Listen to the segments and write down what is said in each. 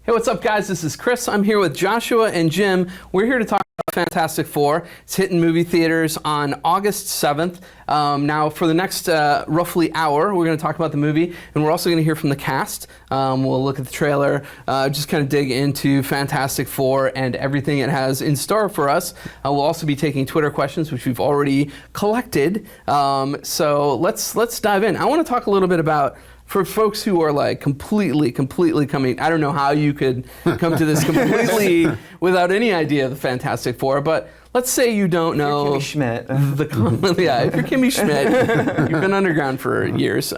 Hey, what's up, guys? This is Chris. I'm here with Joshua and Jim. We're here to talk about Fantastic Four. It's hitting movie theaters on August 7th. Now, for the next roughly hour, we're going to talk about the movie, and we're also going to hear from the cast. We'll look at the trailer, just kind of dig into Fantastic Four and everything it has in store for us. We'll also be taking Twitter questions, which we've already collected. So let's dive in. I want to talk a little bit about, for folks who are like completely coming, I don't know how you could come to this completely without any idea of the Fantastic Four, but let's say you don't know. Kimmy Schmidt. Yeah, if you're Kimmy Schmidt, you've been underground for years.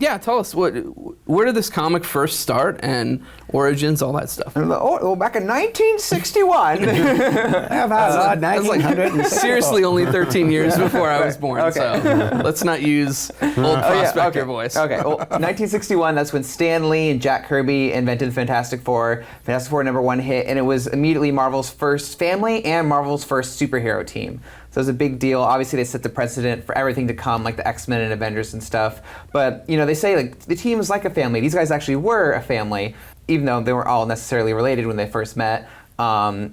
Yeah, tell us, where did this comic first start and origins, all that stuff? Well, back in 1961. That's like seriously only 13 years before I was born, so let's not use old prospector voice. Okay, well, 1961, that's when Stan Lee and Jack Kirby invented the Fantastic Four. Fantastic Four #1 hit, and it was immediately Marvel's first family and Marvel's first superhero team. So it was a big deal. Obviously, they set the precedent for everything to come, like the X-Men and Avengers and stuff. But, you know, they say like the team is like a family. These guys actually were a family, even though they weren't all necessarily related when they first met. The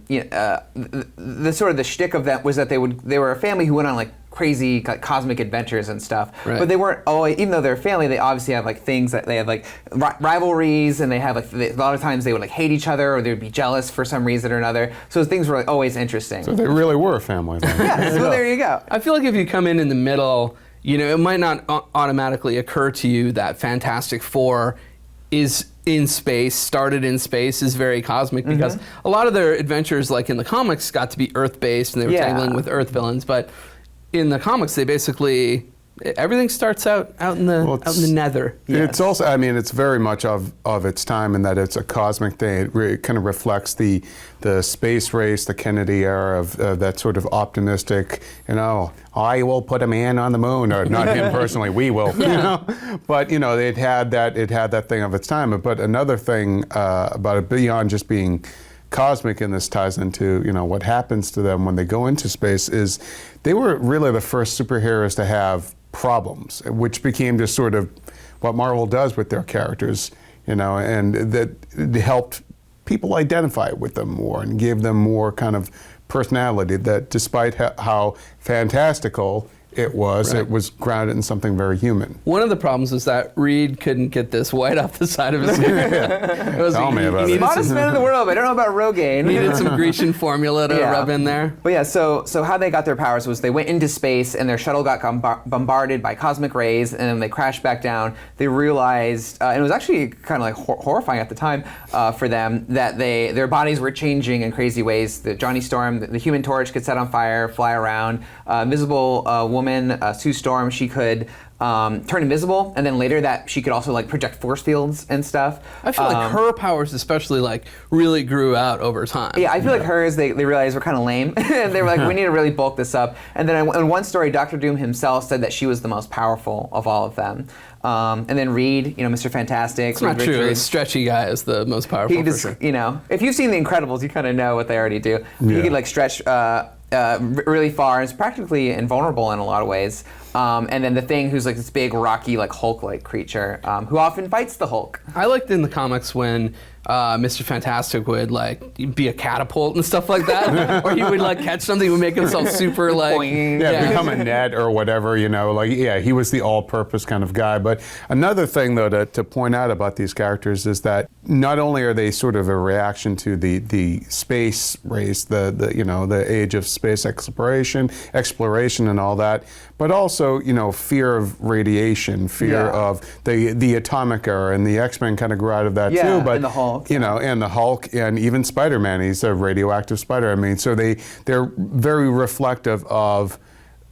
sort of the shtick of that was that they were a family who went on like crazy cosmic adventures and stuff. Right. But they weren't always, even though they're a family, they obviously have like things that they have like rivalries, and they have like a lot of times they would like hate each other, or they would be jealous for some reason or another. So things were like always interesting. So they really were a family then. Yeah, so there you go. I feel like if you come in the middle, you know, it might not automatically occur to you that Fantastic Four is in space, started in space, is very cosmic, because a lot of their adventures, like in the comics, got to be Earth-based, and they were tangling with Earth villains, but in the comics, they basically, everything starts out in the nether. It's also, I mean, it's very much of its time in that it's a cosmic thing. It kind of reflects the space race, the Kennedy era of that sort of optimistic, you know, I will put a man on the moon, or not him personally, we will, you know. But, you know, it had that thing of its time. But another thing about it, beyond just being cosmic, and this ties into, you know, what happens to them when they go into space, is they were really the first superheroes to have problems, which became just sort of what Marvel does with their characters, you know, and that helped people identify with them more and gave them more kind of personality, that despite how fantastical it was grounded in something very human. One of the problems was that Reed couldn't get this white off the side of his head. Tell me about it. Smartest man in the world, but I don't know about Rogaine. Needed some Grecian formula to rub in there. But yeah, so how they got their powers was they went into space, and their shuttle got bombarded by cosmic rays, and then they crashed back down. They realized, and it was actually kind of like horrifying at the time for them, that their bodies were changing in crazy ways. The Johnny Storm, the Human Torch, could set on fire, fly around. Invisible woman, Sue Storm, she could turn invisible, and then later that she could also like project force fields and stuff. I feel like her powers especially like really grew out over time. Yeah, I feel like hers, they realized were kind of lame. And they were like, we need to really bulk this up. And then in one story, Dr. Doom himself said that she was the most powerful of all of them. And then Reed, you know, Mr. Fantastic. It's not true. The stretchy guy is the most powerful. He just, sure. You know, if you've seen The Incredibles, you kind of know what they already do. He could like stretch really far, and is practically invulnerable in a lot of ways. And then the Thing, who's like this big, rocky, like Hulk-like creature, who often fights the Hulk. I liked in the comics when Mr. Fantastic would like be a catapult and stuff like that, or he would like catch something, would make himself super like become a net or whatever, you know, like he was the all-purpose kind of guy. But another thing though to point out about these characters is that not only are they sort of a reaction to the space race, the you know, the age of space exploration and all that, but also, you know, fear of radiation, fear of the atomic era, and the X-Men kind of grew out of that too. But and the Hulk. You know, and the Hulk, and even Spider-Man, he's a radioactive spider. I mean, so they're very reflective of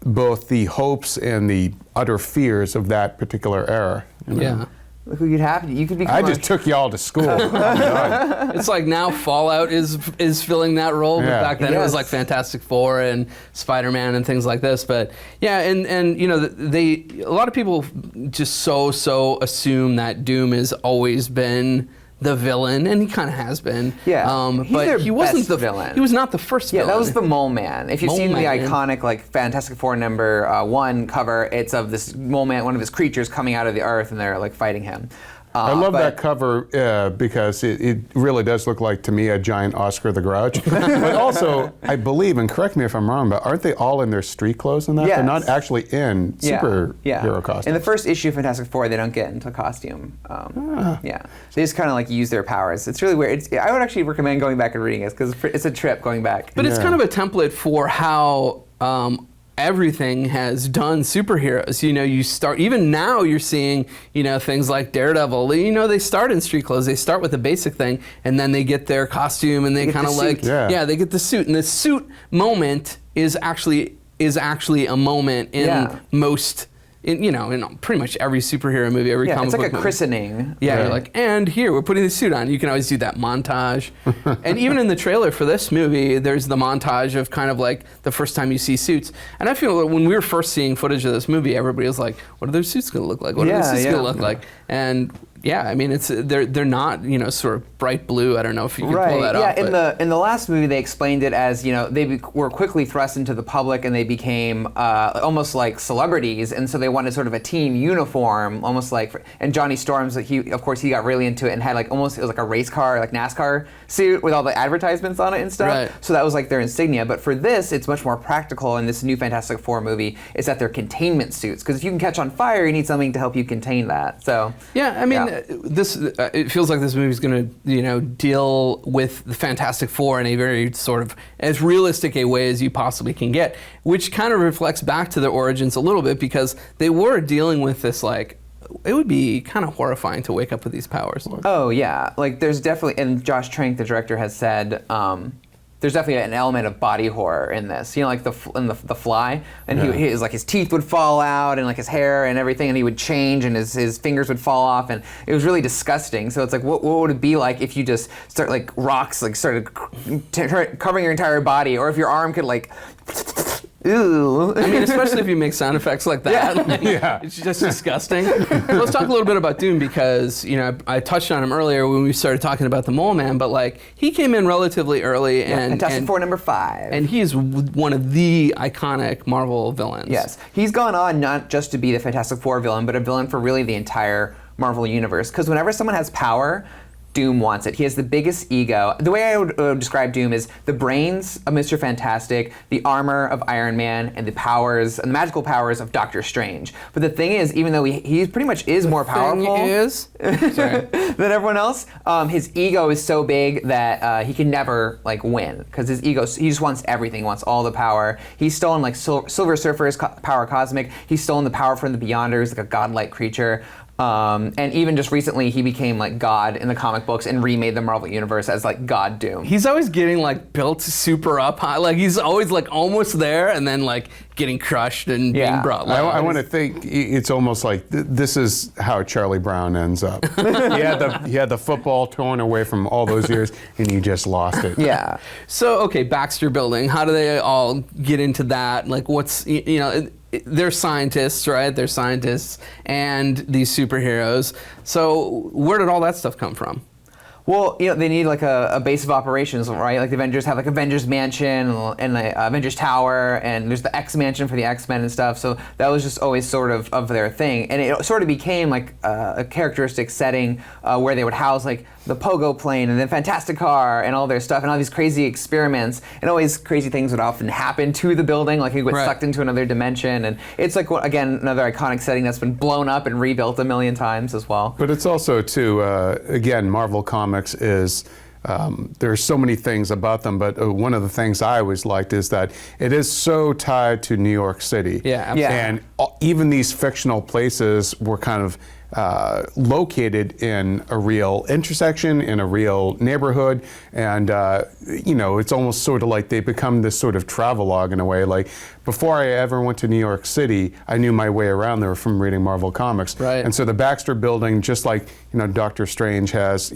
both the hopes and the utter fears of that particular era. You know? Yeah. Look who you'd have. You could become. I just took y'all to school. It's like now Fallout is filling that role, but back then it was like Fantastic Four and Spider-Man and things like this. But yeah, and you know, a lot of people just so assume that Doom has always been the villain, and he kind of has been. Yeah, but he wasn't the villain. He was not the first villain. Yeah, that was the Mole Man. If you've seen the iconic like Fantastic Four #1 cover, it's of this Mole Man, one of his creatures coming out of the earth, and they're like fighting him. I love that cover because it really does look like, to me, a giant Oscar the Grouch. But also, I believe, and correct me if I'm wrong, but aren't they all in their street clothes in that? Yes. They're not actually in superhero costumes. In the first issue of Fantastic Four, they don't get into costume. Yeah. They just kind of like use their powers. It's really weird. I would actually recommend going back and reading it because it's a trip going back. But it's kind of a template for how everything has done superheroes. You know, you start, even now you're seeing, you know, things like Daredevil. You know, they start in street clothes. They start with a basic thing, and then they get their costume, and they kind of like, they get the suit. And the suit moment is actually a moment in most. In pretty much every superhero movie, every comic book movie. It's like a christening. Yeah, you're like, and here, we're putting the suit on. You can always do that montage. And even in the trailer for this movie, there's the montage of kind of like the first time you see suits. And I feel that when we were first seeing footage of this movie, everybody was like, what are their suits going to look like? What are their suits going to look like? And yeah, I mean, they're not, you know, sort of bright blue. I don't know if you can pull that off. Yeah, in the last movie, they explained it as, you know, they were quickly thrust into the public and they became almost like celebrities, and so they wanted sort of a team uniform, almost like. And Johnny Storm's, of course, he got really into it and had like almost, it was like a race car, like NASCAR suit with all the advertisements on it and stuff. Right. So that was like their insignia. But for this, it's much more practical. In this new Fantastic Four movie, is that they're containment suits, because if you can catch on fire, you need something to help you contain that. So yeah, I mean. This it feels like this movie is going to, you know, deal with the Fantastic Four in a very sort of as realistic a way as you possibly can get, which kind of reflects back to their origins a little bit, because they were dealing with this, like, it would be kind of horrifying to wake up with these powers. Oh yeah, like there's definitely, and Josh Trank, the director, has said. There's definitely an element of body horror in this. You know, like the Fly, and he was like, his teeth would fall out and like his hair and everything, and he would change and his fingers would fall off, and it was really disgusting. So it's like, what would it be like if you just start like rocks like started covering your entire body, or if your arm could like. Ew. I mean, especially if you make sound effects like that. It's just disgusting. Let's talk a little bit about Doom, because, you know, I touched on him earlier when we started talking about the Mole Man, but like he came in relatively early, and Fantastic Four #5. And he's one of the iconic Marvel villains. Yes. He's gone on not just to be the Fantastic Four villain, but a villain for really the entire Marvel universe. Because whenever someone has power, Doom wants it. He has the biggest ego. The way I would describe Doom is the brains of Mr. Fantastic, the armor of Iron Man, and the powers, and the magical powers of Doctor Strange. But the thing is, even though he pretty much is more powerful than everyone else, his ego is so big that he can never like win, because his ego, he just wants everything, he wants all the power. He's stolen like Silver Surfer's power cosmic. He's stolen the power from the Beyonders, like a godlike creature. And even just recently, he became like God in the comic books and remade the Marvel Universe as like God Doom. He's always getting like built super up high. Like he's always like almost there, and then like getting crushed and being brought low. I want to think it's almost like this is how Charlie Brown ends up. He had the football torn away from all those years, and he just lost it. Yeah. So okay, Baxter Building. How do they all get into that? Like, what's they're scientists, right? They're scientists and these superheroes. So where did all that stuff come from? Well, you know, they need like a base of operations, right? Like the Avengers have like Avengers Mansion and the Avengers Tower, and there's the X Mansion for the X-Men and stuff. So that was just always sort of their thing. And it sort of became like a characteristic setting where they would house like the Pogo plane and the Fantastic Car and all their stuff and all these crazy experiments. And always crazy things would often happen to the building, like it would get sucked into another dimension. And it's like, again, another iconic setting that's been blown up and rebuilt a million times as well. But it's also, too, again, Marvel Comics is, there's so many things about them, but one of the things I always liked is that it is so tied to New York City. Yeah, absolutely. And even these fictional places were kind of located in a real intersection, in a real neighborhood, and it's almost sort of like they become this sort of travelogue in a way. Like before I ever went to New York City, I knew my way around there from reading Marvel Comics. Right. And so the Baxter Building, just like Doctor Strange has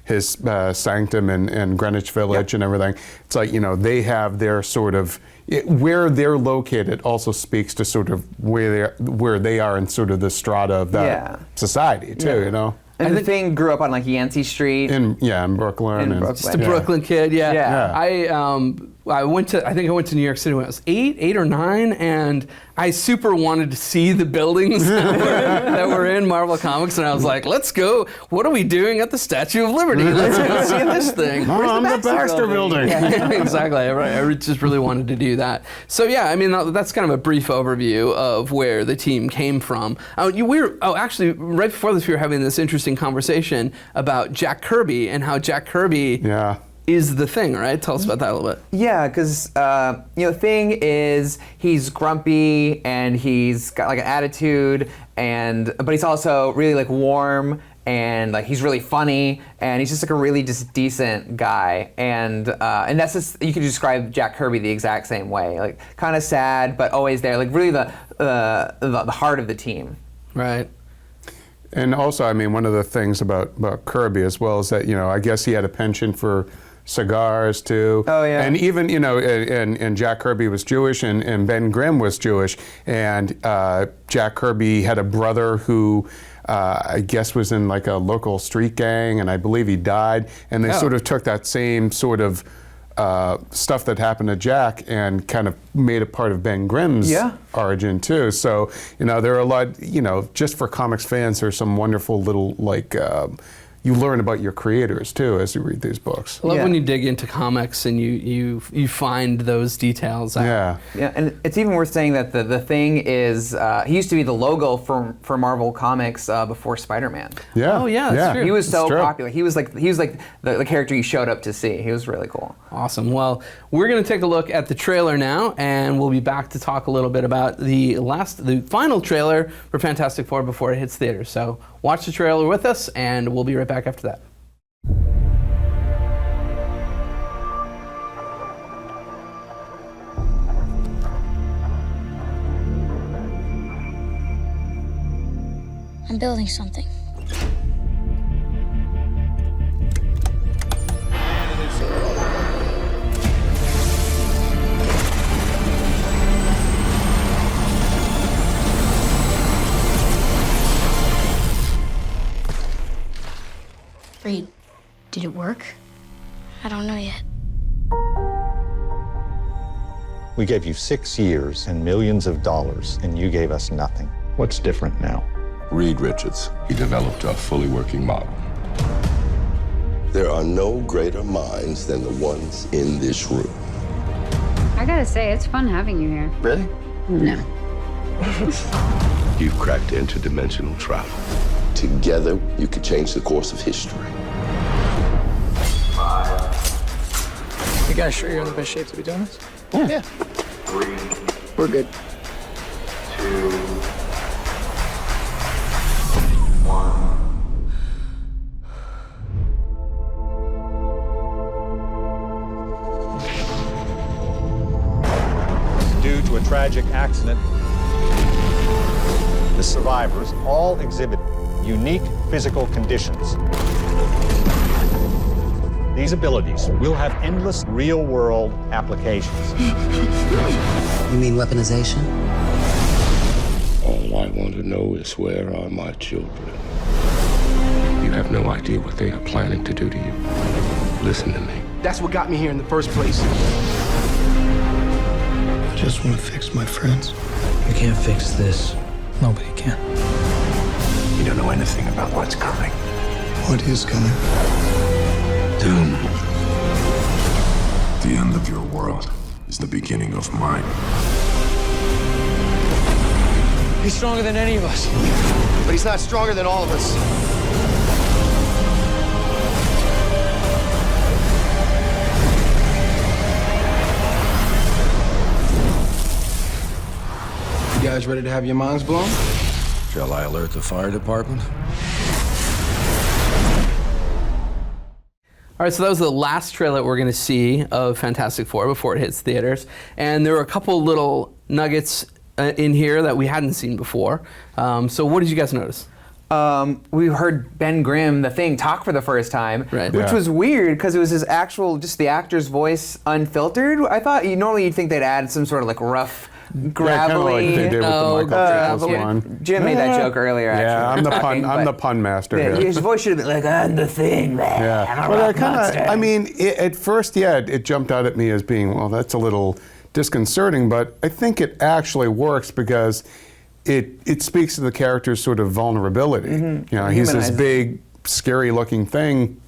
his sanctum in Greenwich Village and everything. It's like they have their sort of. Where they're located also speaks to sort of where they are in sort of the strata of that society too, And the Thing grew up on like Yancey Street. In Brooklyn. In Brooklyn. Just a Brooklyn kid, I think I went to New York City when I was 8 or 9, and I super wanted to see the buildings that were in Marvel Comics, and I was like, let's go. What are we doing at the Statue of Liberty? Let's go see this thing. I'm the Baxter Building. Yeah, exactly. I just really wanted to do that. So yeah, I mean, that's kind of a brief overview of where the team came from. Actually, right before this, we were having this interesting conversation about Jack Kirby and how Jack Kirby is the Thing, right? Tell us about that a little bit. Yeah, because Thing is he's grumpy and he's got like an attitude, but he's also really like warm and like he's really funny and he's just like a really just decent guy, and that's just, you could describe Jack Kirby the exact same way, like kind of sad but always there, like really the heart of the team. Right. And also, I mean, one of the things about Kirby as well is that, I guess he had a penchant for cigars too. Oh yeah. And even, and Jack Kirby was Jewish, and Ben Grimm was Jewish, and Jack Kirby had a brother who I guess was in like a local street gang, and I believe he died, and they sort of took that same sort of stuff that happened to Jack and kind of made it part of Ben Grimm's origin too. So, there are a lot, just for comics fans, there's some wonderful little like you learn about your creators too as you read these books. I love when you dig into comics and you find those details out. Yeah, and it's even worth saying that the Thing is he used to be the logo for Marvel Comics before Spider-Man. Yeah. Oh yeah, that's true. He was so popular. He was like the character you showed up to see. He was really cool. Awesome. Well, we're going to take a look at the trailer now, and we'll be back to talk a little bit about the final trailer for Fantastic Four before it hits theaters. So watch the trailer with us, and we'll be right back after that. I'm building something. Reed, did it work? I don't know yet. We gave you 6 years and millions of dollars, and you gave us nothing. What's different now? Reed Richards. He developed a fully working model. There are no greater minds than the ones in this room. I gotta say, it's fun having you here. Really? No. You've cracked interdimensional travel. Together, you could change the course of history. You guys sure you're in the best shape to be doing this? Yeah. 3. We're good. 2. 1. Due to a tragic accident, the survivors all exhibit unique physical conditions. These abilities will have endless real-world applications. You mean weaponization? All I want to know is where are my children? You have no idea what they are planning to do to you. Listen to me. That's what got me here in the first place. I just want to fix my friends. You can't fix this. Nobody can. You don't know anything about what's coming. What is coming? Doom. The end of your world is the beginning of mine. He's stronger than any of us. But he's not stronger than all of us. You guys ready to have your minds blown? Shall I alert the fire department? All right, so that was the last trailer we're going to see of Fantastic Four before it hits theaters. And there were a couple little nuggets in here that we hadn't seen before. So what did you guys notice? We heard Ben Grimm, the Thing, talk for the first time, which was weird because it was his actual, just the actor's voice unfiltered. I thought normally you'd think they'd add some sort of like rough gravelly. Like they did with the Michael Chiklis one. Jim made that joke earlier. Actually, Yeah, I'm the pun master here. His voice should have been like, "I'm the thing, man. Yeah. I'm a rock monster." I mean, at first, it jumped out at me as being, well, that's a little disconcerting, but I think it actually works because it speaks to the character's sort of vulnerability. You know, he's this big, scary-looking thing,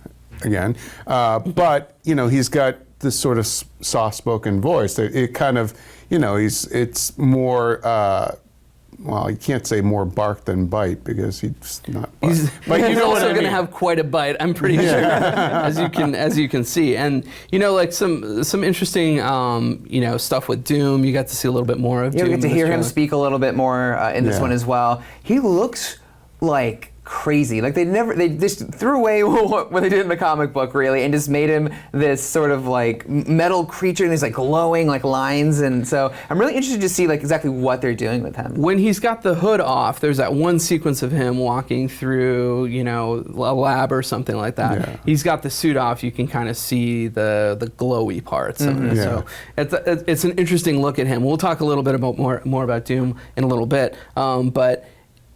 again, but you know, he's got this sort of soft-spoken voice. It kind of, you know, it's more. Well, you can't say more bark than bite because he's not. But he's also going to have quite a bite, I'm pretty sure, as you can see. And you know, like some interesting you know, stuff with Doom. You got to see a little bit more of Doom. You get to hear him speak a little bit more in this one as well. He looks like crazy. Like they just threw away what they did in the comic book, really, and just made him this sort of like metal creature, and he's like glowing like lines. And so I'm really interested to see like exactly what they're doing with him. When he's got the hood off, there's that one sequence of him walking through, you know, a lab or something like that. Yeah. He's got the suit off. You can kind of see the glowy parts of it. So it's an interesting look at him. We'll talk a little bit about more about Doom in a little bit, but.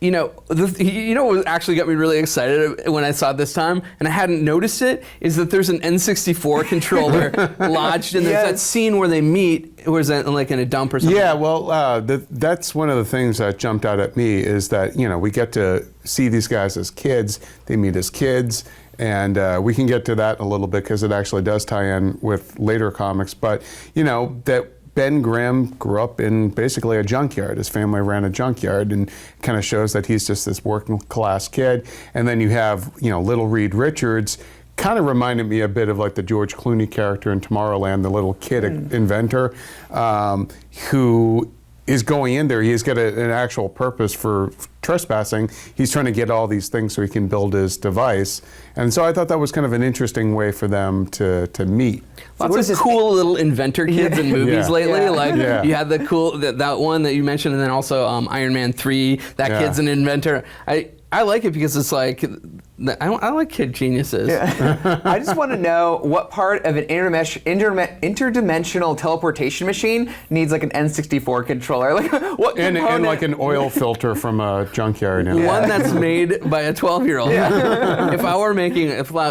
You know, what actually got me really excited when I saw it this time, and I hadn't noticed it, is that there's an N64 controller lodged in there. That scene where they meet, or is that like in a dump or something? Yeah, well, that's one of the things that jumped out at me is that, you know, we get to see these guys as kids, they meet as kids, and we can get to that in a little bit because it actually does tie in with later comics, but, you know, that Ben Grimm grew up in basically a junkyard. His family ran a junkyard, and kind of shows that he's just this working class kid. And then you have, you know, little Reed Richards, kind of reminded me a bit of like the George Clooney character in Tomorrowland, the little kid inventor, who is going in there. He's got an actual purpose for trespassing. He's trying to get all these things so he can build his device. And so I thought that was kind of an interesting way for them to meet. Lots of cool little inventor kids in movies lately. Like you had the cool that one that you mentioned, and then also Iron Man 3. That kid's an inventor. I like it because it's like I like kid geniuses. Yeah. I just want to know what part of an interdimensional teleportation machine needs like an N64 controller. Like what and like an oil filter from a junkyard. You know? One that's made by a 12-year-old. Yeah.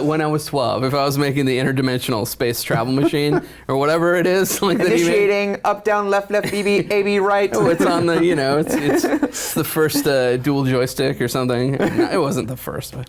When I was 12, if I was making the interdimensional space travel machine or whatever it is, like initiating up, down, left, AB, right. Oh, it's on the, you know, it's the first dual joystick or something. No, it wasn't the first, but.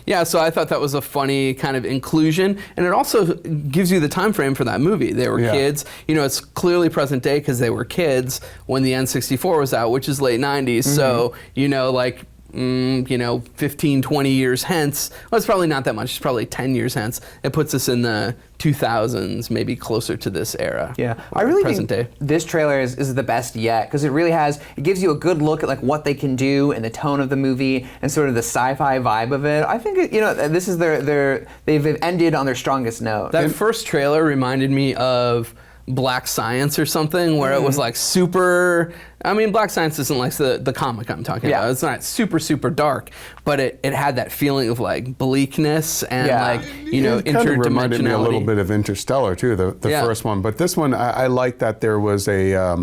Yeah, so I thought that was a funny kind of inclusion, and it also gives you the time frame for that movie. They were kids. You know, it's clearly present day because they were kids when the N64 was out, which is late 90s. So, you know, like, you know, 15, 20 years hence, well, it's probably not that much, it's probably 10 years hence, it puts us in the 2000s, maybe closer to this era. Yeah, I really present think day. This trailer is the best yet, because it really it gives you a good look at like what they can do and the tone of the movie and sort of the sci-fi vibe of it. I think, you know, this is they've ended on their strongest note. That first trailer reminded me of Black Science or something, where it was like super. I mean, Black Science isn't like the comic I'm talking about. It's not super, super dark, but it had that feeling of like bleakness and like, you know, it kind of reminded me a little interdimensionality. bit of Interstellar too, the first one. But this one, I like that there was a.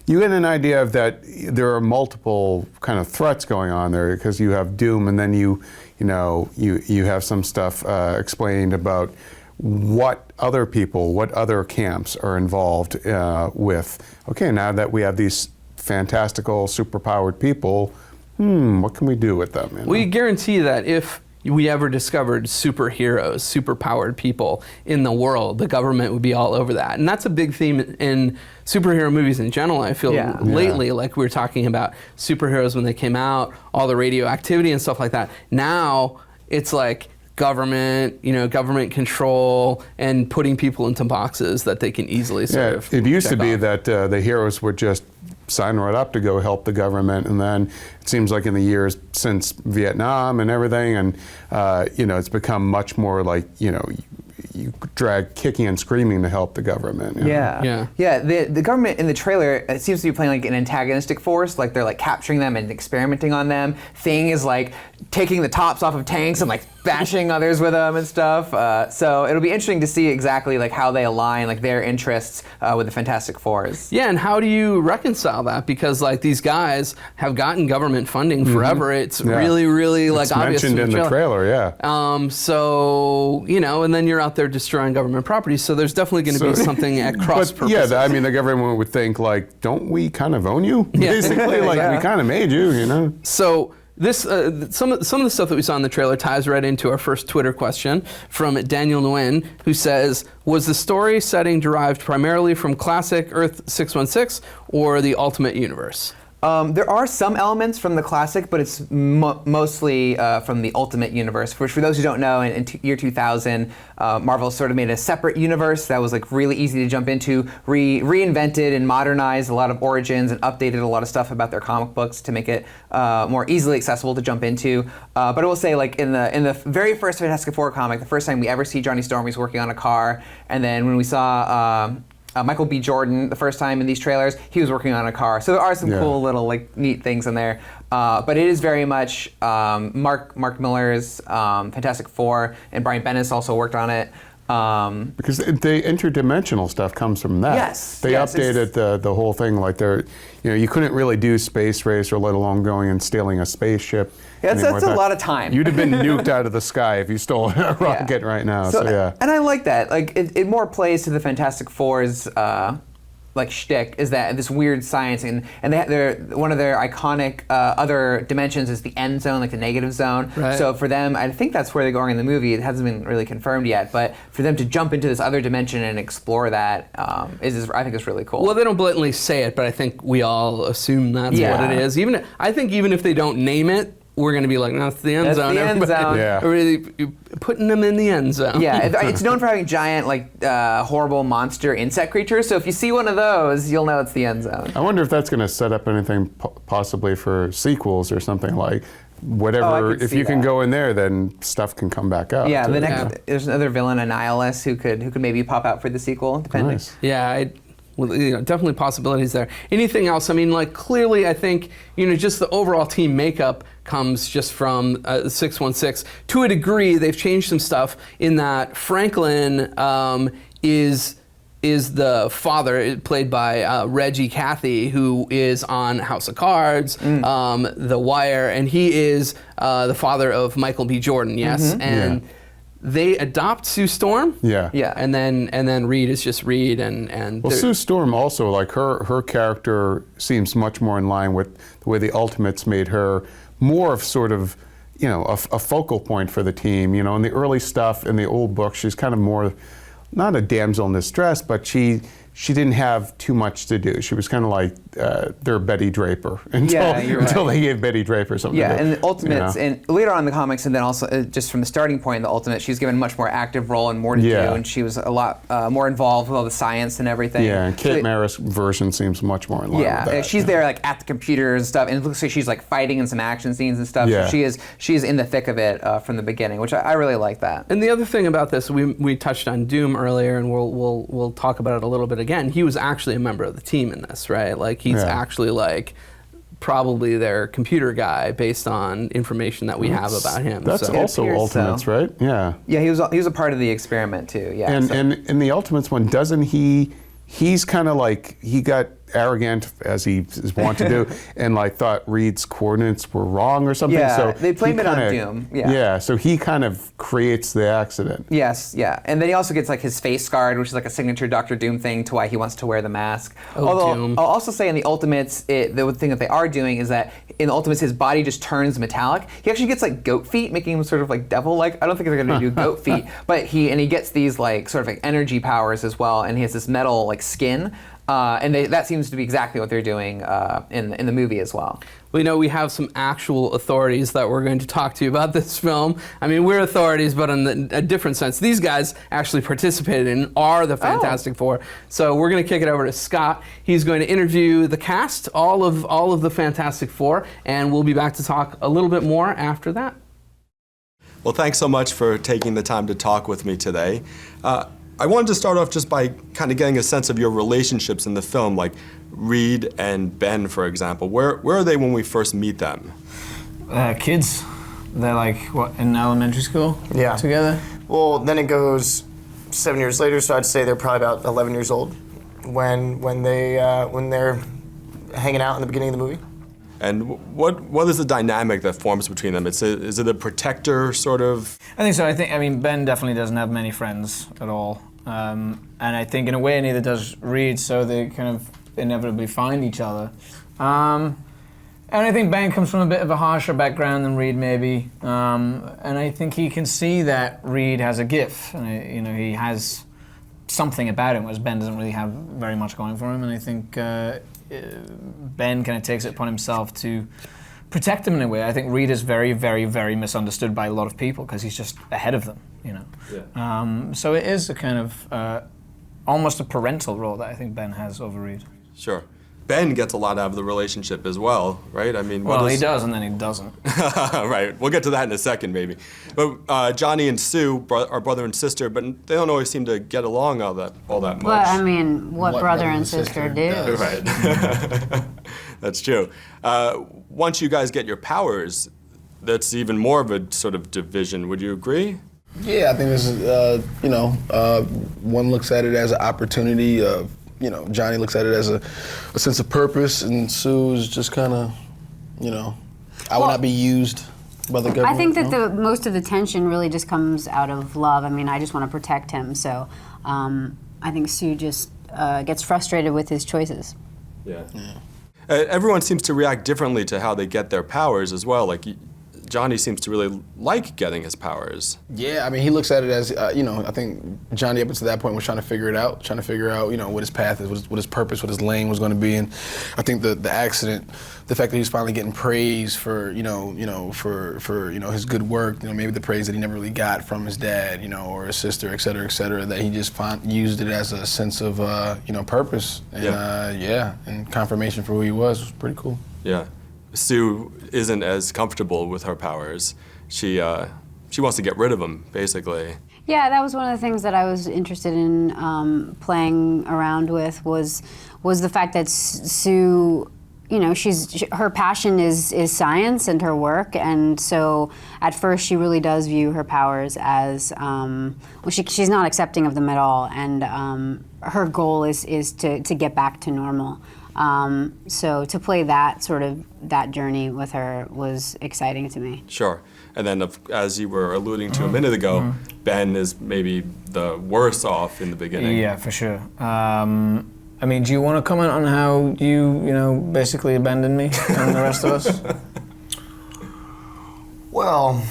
You get an idea of that there are multiple kind of threats going on there because you have Doom, and then you have some stuff explained about what other people, what other camps are involved with. Okay, now that we have these fantastical, superpowered people, what can we do with them? You know? We guarantee that if we ever discovered superheroes, superpowered people in the world, the government would be all over that. And that's a big theme in superhero movies in general. I feel lately, like we were talking about superheroes when they came out, all the radioactivity and stuff like that. Now it's like government control and putting people into boxes that they can easily sort of it used to be off. that the heroes would just sign right up to go help the government, and then it seems like in the years since Vietnam and everything, and it's become much more like, you drag kicking and screaming to help the government. The government in the trailer, it seems to be playing like an antagonistic force, like they're like capturing them and experimenting on them. Thing is like taking the tops off of tanks and like bashing others with them and stuff. So it'll be interesting to see exactly like how they align like their interests with the Fantastic Fours. Yeah, and how do you reconcile that? Because like these guys have gotten government funding forever. It's really, really like it's obvious mentioned in the trailer. So you know, and then you're out there destroying government property. So there's definitely going to be something at cross purposes. Yeah, I mean, the government would think like, don't we kind of own you? Basically, like we kind of made you, you know. So this some of the stuff that we saw in the trailer ties right into our first Twitter question from Daniel Nguyen, who says, was the story setting derived primarily from classic Earth 616 or the Ultimate Universe? There are some elements from the classic, but it's mostly from the Ultimate Universe, which for those who don't know, in year 2000, Marvel sort of made a separate universe that was like really easy to jump into, reinvented and modernized a lot of origins and updated a lot of stuff about their comic books to make it more easily accessible to jump into. But I will say, like in the very first Fantastic Four comic, the first time we ever see Johnny Storm, he's working on a car, and then when we saw Michael B. Jordan, the first time in these trailers, he was working on a car. So there are some cool little like neat things in there. But it is very much Mark Miller's Fantastic Four, and Brian Bendis also worked on it. Because the interdimensional stuff comes from that. Yes. They updated the whole thing. Like you couldn't really do space race, or let alone going and stealing a spaceship. Yeah, that's a lot of time. You'd have been nuked out of the sky if you stole a rocket right now. So yeah. And I like that. Like it more plays to the Fantastic Four's like shtick, is that this weird science, and they're one of their iconic other dimensions is the end zone, like the negative zone. Right. So for them, I think that's where they're going in the movie. It hasn't been really confirmed yet, but for them to jump into this other dimension and explore that I think is really cool. Well, they don't blatantly say it, but I think we all assume that's what it is. I think even if they don't name it, we're going to be like, no, it's the end zone. The end zone. Yeah. Really putting them in the end zone. Yeah, it's known for having giant, like, horrible monster insect creatures. So if you see one of those, you'll know it's the end zone. I wonder if that's going to set up anything possibly for sequels or something like. Whatever, if you can go in there, then stuff can come back up. Yeah, there's another villain, Annihilus, who could maybe pop out for the sequel, depending. Nice. Yeah, definitely possibilities there. Anything else? I mean, like clearly, I think just the overall team makeup comes just from 616. To a degree, they've changed some stuff in that Franklin is the father, played by Reggie Cathy, who is on House of Cards, The Wire, and he is the father of Michael B. Jordan. Yes, and. They adopt Sue Storm. Yeah. And then Reed is just Reed, and well, Sue Storm also, like her character seems much more in line with the way the Ultimates made her more of sort of, a focal point for the team. In the early stuff in the old book, she's kind of more not a damsel in distress, but she didn't have too much to do. She was kind of like their Betty Draper until they gave Betty Draper something to do. Yeah, and the Ultimates, and later on in the comics, and then also just from the starting point in the Ultimate, she's given a much more active role and more to do, and she was a lot more involved with all the science and everything. Yeah, and Kate Mara's version seems much more in line with that. She's there like at the computer and stuff, and it looks like she's like fighting in some action scenes and stuff. Yeah. So she is in the thick of it from the beginning, which I really like that. And the other thing about this, we touched on Doom earlier, and we'll talk about it a little bit again. He was actually a member of the team in this, right? Like he's actually like probably their computer guy based on information that we have about him. That's also Ultimates, right? Yeah. Yeah, he was a part of the experiment too. Yeah. And in the Ultimates one, doesn't he? He's kind of like, he got arrogant, as he is wont to do, and like thought Reed's coordinates were wrong or something. Yeah, so they blame it on Doom. Yeah, so he kind of creates the accident. Yes, yeah. And then he also gets like his face scarred, which is like a signature Dr. Doom thing to why he wants to wear the mask. Although Doom. I'll also say in the Ultimates, the thing that they are doing is that in the Ultimates his body just turns metallic. He actually gets like goat feet, making him sort of like devil-like. I don't think they're going to do goat feet, but he gets these like sort of like energy powers as well, and he has this metal like skin. And that seems to be exactly what they're doing in the movie as well. We know we have some actual authorities that we're going to talk to you about this film. I mean, we're authorities, but in a different sense. These guys actually participated and are the Fantastic Four. So we're going to kick it over to Scott. He's going to interview the cast, all of the Fantastic Four, and we'll be back to talk a little bit more after that. Well, thanks so much for taking the time to talk with me today. I wanted to start off just by kind of getting a sense of your relationships in the film, like Reed and Ben, for example. Where are they when we first meet them? Kids. they're like, what, in elementary school? Yeah. Together? Well, then it goes 7 years later, so I'd say they're probably about 11 years old when they're hanging out in the beginning of the movie. And what is the dynamic that forms between them? Is it a protector sort of? I think so. I mean, Ben definitely doesn't have many friends at all. And I think in a way neither does Reed, so they kind of inevitably find each other. And I think Ben comes from a bit of a harsher background than Reed, maybe. And I think he can see that Reed has a gift. And he has something about him, whereas Ben doesn't really have very much going for him. And I think Ben kind of takes it upon himself to protect him in a way. I think Reed is very, very, very misunderstood by a lot of people because he's just ahead of them, Yeah. So it is a kind of almost a parental role that I think Ben has over Reed. Sure. Ben gets a lot out of the relationship as well, right? I mean, he does, and then he doesn't. Right. We'll get to that in a second, maybe. But Johnny and Sue are brother and sister, but they don't always seem to get along all that much. But I mean, what brother and sister do? Right. That's true. Once you guys get your powers, that's even more of a sort of division. Would you agree? Yeah, I think this is, one looks at it as an opportunity. Johnny looks at it as a sense of purpose, and Sue's just kind of, I will not be used by the government. I think that most of the tension really just comes out of love. I mean, I just want to protect him, so I think Sue just gets frustrated with his choices. Yeah. Everyone seems to react differently to how they get their powers as well. Like, Johnny seems to really like getting his powers. Yeah, I mean, he looks at it as, I think Johnny up until that point was trying to figure out, what his path is, what his purpose, what his lane was going to be. And I think the accident, the fact that he was finally getting praise for, for his good work, maybe the praise that he never really got from his dad, or his sister, et cetera, that he just used it as a sense of, purpose. And, and confirmation for who he was pretty cool. Yeah. Sue isn't as comfortable with her powers. She wants to get rid of them, basically. Yeah, that was one of the things that I was interested in playing around with was the fact that Sue, her passion is science and her work, and so at first she really does view her powers as she's not accepting of them at all, and her goal is to get back to normal. So to play that journey with her was exciting to me. Sure. And then, as you were alluding to a minute ago, Ben is maybe the worse off in the beginning. Yeah, for sure. I mean, do you want to comment on how you basically abandoned me and the rest of us? Well...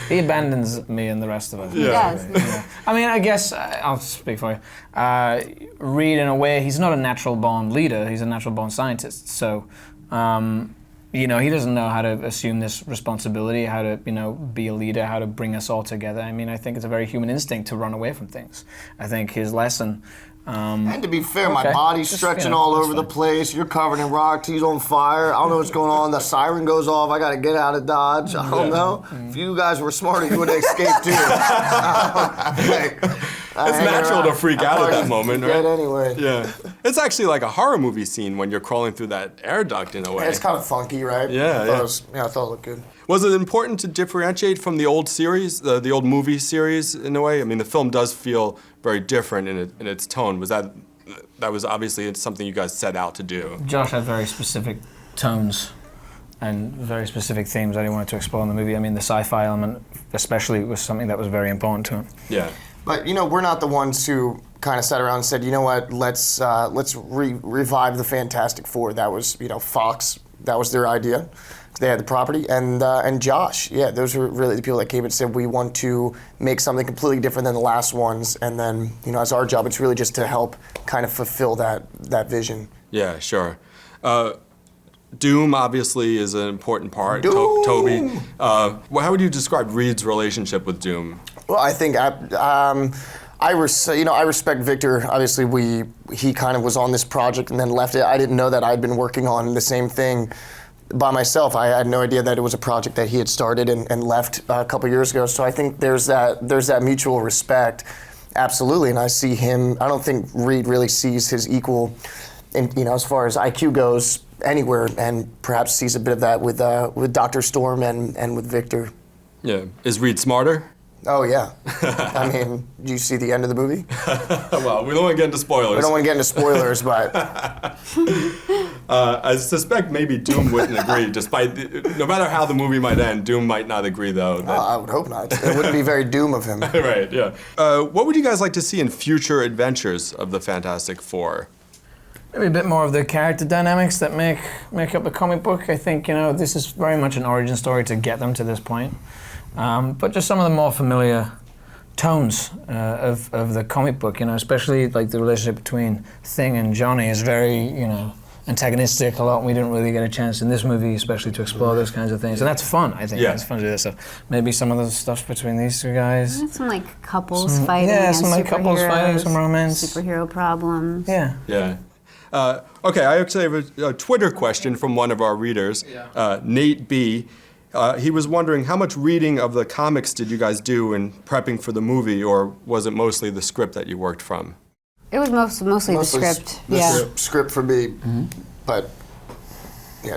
He abandons me and the rest of us. He does. Yeah. I mean, I guess, I'll speak for you. Reed, in a way, he's not a natural-born leader, he's a natural-born scientist. So, he doesn't know how to assume this responsibility, how to, be a leader, how to bring us all together. I mean, I think it's a very human instinct to run away from things. I think his lesson... and to be fair, my body's stretching all over the place. You're covered in rocks. He's on fire. I don't know what's going on. The siren goes off. I got to get out of Dodge. I don't know. If you guys were smarter, you would have escaped too. It's natural to freak out at that moment, right? Anyway. Yeah. It's actually like a horror movie scene when you're crawling through that air duct in a way. It's kind of funky, right? Yeah, I thought it looked good. Was it important to differentiate from the old series, the old movie series in a way? I mean, the film does feel very different in its tone. Was that was obviously something you guys set out to do? Josh had very specific tones and very specific themes that he wanted to explore in the movie. I mean, the sci-fi element especially was something that was very important to him. Yeah. But, we're not the ones who kind of sat around and said, you know what, let's revive the Fantastic Four. That was, Fox, that was their idea. They had the property, and Josh, those were really the people that came and said, we want to make something completely different than the last ones, and then, as our job, it's really just to help kind of fulfill that vision. Yeah, sure. Doom obviously is an important part. Doom! Toby, how would you describe Reed's relationship with Doom? Well, I think I respect Victor. Obviously, he kind of was on this project and then left it. I didn't know that I'd been working on the same thing by myself. I had no idea that it was a project that he had started and left a couple years ago. So I think there's that mutual respect, absolutely. And I see him. I don't think Reed really sees his equal as far as IQ goes, anywhere, and perhaps sees a bit of that with Dr. Storm and with Victor. Yeah. Is Reed smarter? Oh yeah. I mean, do you see the end of the movie? Well, we don't want to get into spoilers. We don't want to get into spoilers, but I suspect maybe Doom wouldn't agree. No matter how the movie might end, Doom might not agree though. I would hope not. It wouldn't be very Doom of him. Right. Yeah. What would you guys like to see in future adventures of the Fantastic Four? Maybe a bit more of the character dynamics that make up the comic book. I think this is very much an origin story to get them to this point. But just some of the more familiar tones of the comic book, especially like the relationship between Thing and Johnny is very, antagonistic a lot. We didn't really get a chance in this movie, especially to explore those kinds of things, and that's fun. I think it's fun to do that stuff. Maybe some of the stuff between these two guys. Some like couples fighting. Yeah, some like couples fighting, some romance, superhero problems. Yeah. Yeah. Okay, I actually have a Twitter question from one of our readers, Nate B. He was wondering how much reading of the comics did you guys do in prepping for the movie, or was it mostly the script that you worked from? It was mostly the script. Script for me, but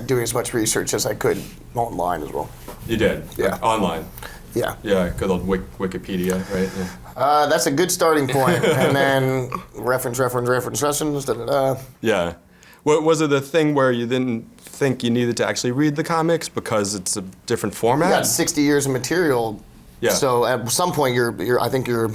doing as much research as I could online as well. You did? Yeah. Online? Yeah. Yeah, good old Wikipedia, right? Yeah. That's a good starting point. And then reference, da-da-da. Yeah. Was it the thing where you didn't think you needed to actually read the comics because it's a different format? You got 60 years of material. Yeah. So at some point, I think you're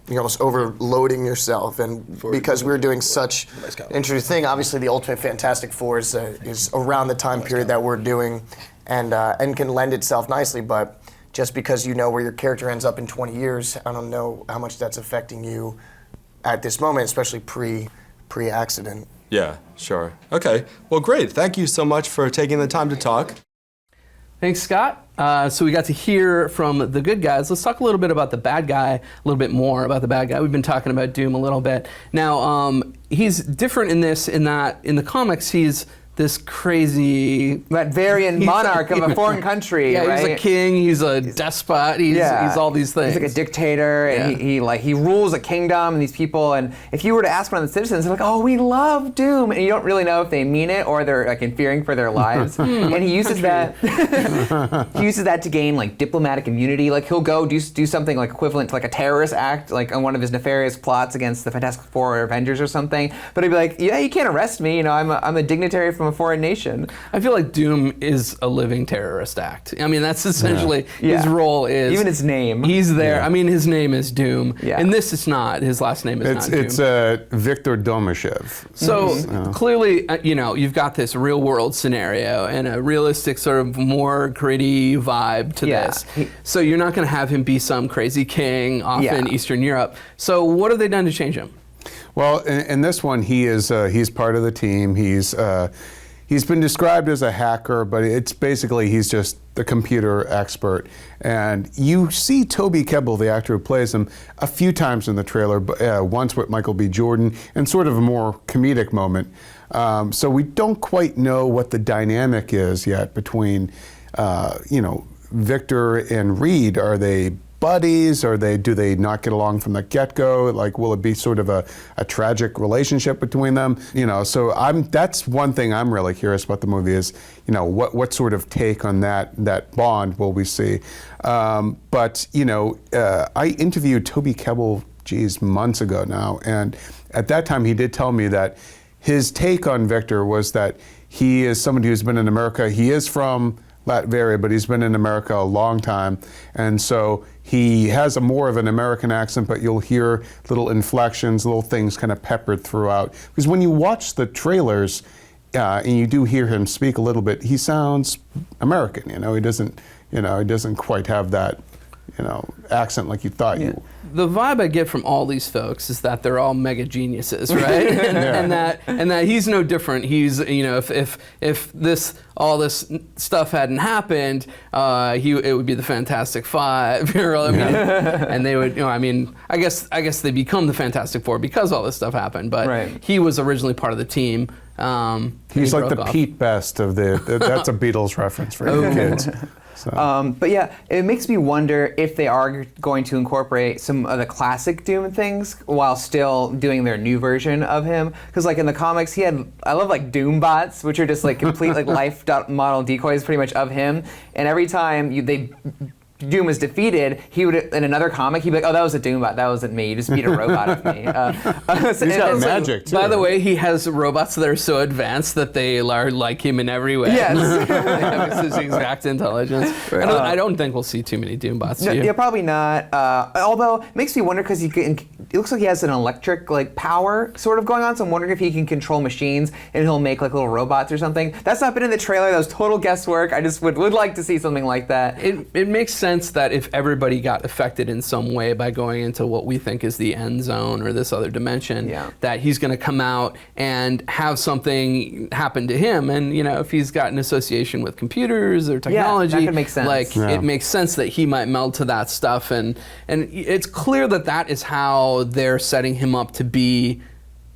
almost overloading yourself, and because we're doing such an interesting thing, obviously the Ultimate Fantastic Four is around the time period that we're doing, and can lend itself nicely. But just because you know where your character ends up in 20 years, I don't know how much that's affecting you at this moment, especially pre-accident. Yeah, sure. Okay. Well, great. Thank you so much for taking the time to talk. Thanks, Scott. So we got to hear from the good guys. Let's talk a little bit about the bad guy, a little bit more about the bad guy. We've been talking about Doom a little bit. Now, he's different in that in the comics, he's this crazy Latvian monarch of a foreign country. Yeah, right? He's a king. He's a despot. He's all these things. He's like a dictator, and he rules a kingdom and these people. And if you were to ask one of the citizens, they're like, "Oh, we love Doom," and you don't really know if they mean it or they're like in fearing for their lives. And he uses that. He uses that to gain like diplomatic immunity. Like he'll go do something like equivalent to like a terrorist act, like on one of his nefarious plots against the Fantastic Four or Avengers or something. But he'd be like, "Yeah, you can't arrest me. I'm a dignitary from a foreign nation." I feel like Doom is a living terrorist act. I mean, that's essentially his role is. Even his name. He's there. Yeah. I mean, his name is Doom. Yeah. And this is not. His last name is not Doom. It's Victor Domashev. So clearly, you've got this real world scenario and a realistic sort of more gritty vibe to this. So you're not going to have him be some crazy king off in Eastern Europe. So what have they done to change him? Well, in this one, he's part of the team. He's been described as a hacker, but it's basically he's just the computer expert. And you see Toby Kebbell, the actor who plays him, a few times in the trailer, once with Michael B. Jordan, and sort of a more comedic moment. So we don't quite know what the dynamic is yet between, Victor and Reed. Are they buddies? Do they not get along from the get-go? Like, will it be sort of a tragic relationship between them? So that's one thing I'm really curious about the movie is, what sort of take on that bond will we see? But I interviewed Toby Kebbell, months ago now, and at that time he did tell me that his take on Victor was that he is somebody who's been in America. He is from Latvia, but he's been in America a long time, and so he has more of an American accent, but you'll hear little inflections, little things kind of peppered throughout. Because when you watch the trailers, and you do hear him speak a little bit, he sounds American. He doesn't quite have that, accent like you thought you would. The vibe I get from all these folks is that they're all mega geniuses, right? and that he's no different. He's if all this stuff hadn't happened, it would be the Fantastic Five, and they would, I guess they become the Fantastic Four because all this stuff happened. But he was originally part of the team. He's he like the broke off. Pete Best of that's a Beatles reference for kids. So. But yeah, it makes me wonder if they are going to incorporate some of the classic Doom things while still doing their new version of him. Because like in the comics, I love like Doom bots, which are just like complete like life model decoys pretty much of him. And every time Doom was defeated, he would, in another comic, he'd be like, oh, that was a Doom bot, that wasn't me, you just beat a robot of me. He's got magic, too. By the way, he has robots that are so advanced that they are like him in every way. Yes. They have his exact intelligence. I don't think we'll see too many Doom bots, do you? Yeah, probably not. Although, it makes me wonder, because it looks like he has an electric like power sort of going on, so I'm wondering if he can control machines and he'll make like little robots or something. That's not been in the trailer, that was total guesswork. I just would like to see something like that. It makes sense that if everybody got affected in some way by going into what we think is the end zone or this other dimension, that he's going to come out and have something happen to him. And if he's got an association with computers or technology, that could make sense. Like it makes sense that he might meld to that stuff. And it's clear that is how they're setting him up to be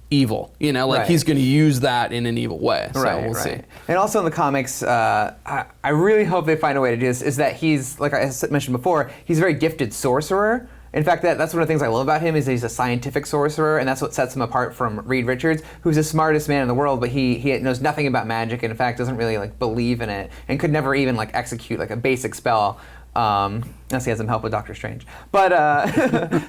evil, he's going to use that in an evil way. So we'll see. And also in the comics, I really hope they find a way to do this, is that he's, like I mentioned before, he's a very gifted sorcerer. In fact, that's one of the things I love about him is that he's a scientific sorcerer, and that's what sets him apart from Reed Richards, who's the smartest man in the world, but he knows nothing about magic, and in fact doesn't really like believe in it, and could never even like execute like a basic spell. Unless he has some help with Doctor Strange. But